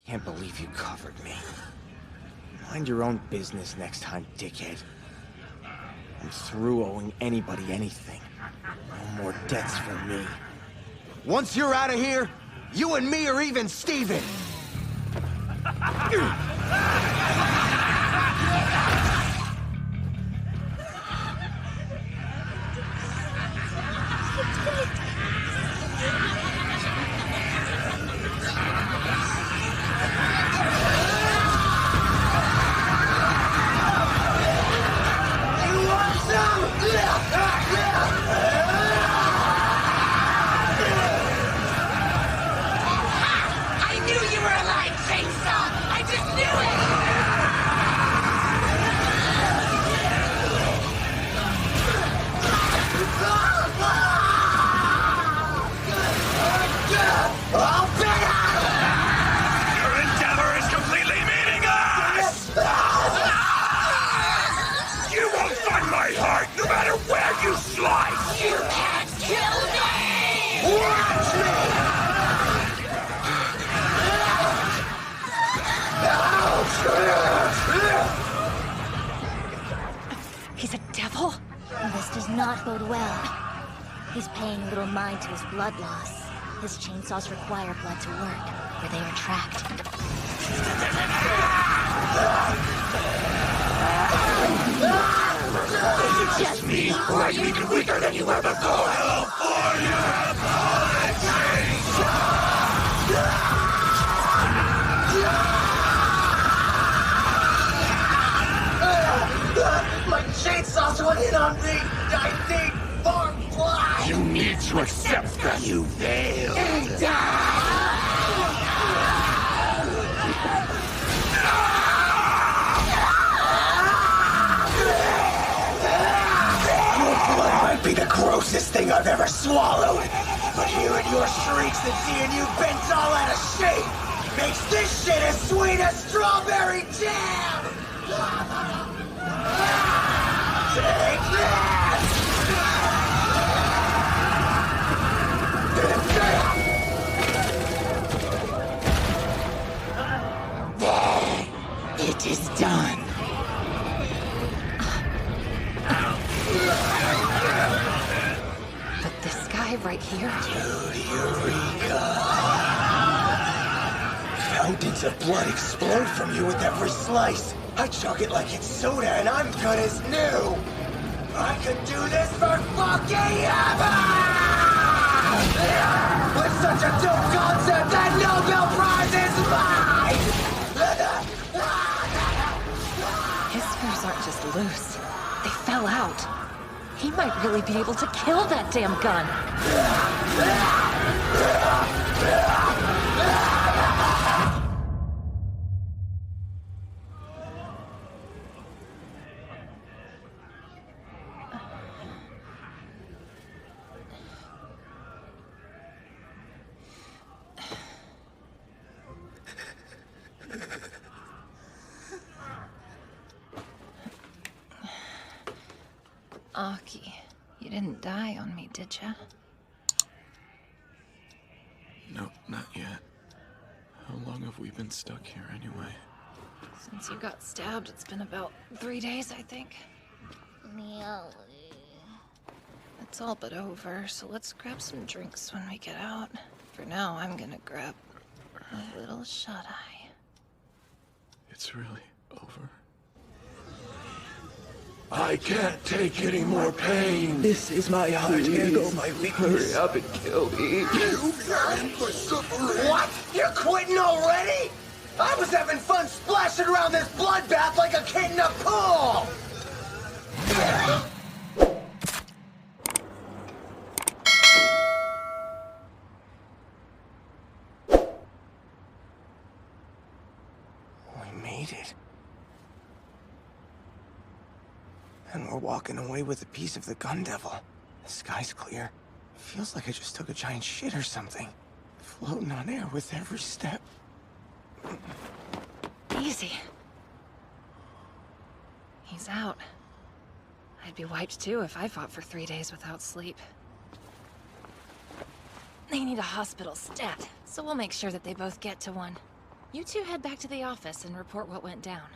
Can't believe you covered me. Mind your own business next time, dickhead. I'm through owing anybody anything. No more debts for me. Once you're out of here, you and me are even Steven! He's a devil? This does not bode well. He's paying little mind to his blood loss. His chainsaws require blood to work, where they are tracked. Is it just me, or are you even weaker than you were before? California politics! My chainsaws went in on me! I need more blood! You need to accept that you failed! And die! Your blood might be the grossest thing I've ever swallowed, but hearing your shrieks and seeing you bent all out of shape makes this shit as sweet as strawberry jam! Take this! There. It is done. But this guy right here? Dude, Eureka! Fountains of blood explode from you with every slice. I chug it like it's soda and I'm good as new. I could do this for fucking ever! With such a dope concept, that Nobel Prize is mine! His screws aren't just loose. They fell out. He might really be able to kill that damn gun. Aki, you didn't die on me, did ya? No, not yet. How long have we been stuck here anyway? Since you got stabbed, it's been about 3 days, I think. It's all but over, so let's grab some drinks when we get out. For now, I'm gonna grab a little shut-eye. It's really over? I can't take any more pain. This is my heart, here goes my weakness. Hurry up and kill me. You came for suffering. What? You're quitting already? I was having fun splashing around this bloodbath like a kid in a pool! We made it. And we're walking away with a piece of the gun devil. The sky's clear. Feels like I just took a giant shit or something. Floating on air with every step. Easy. He's out. I'd be wiped too if I fought for 3 days without sleep. They need a hospital stat, so we'll make sure that they both get to one. You two head back to the office and report what went down.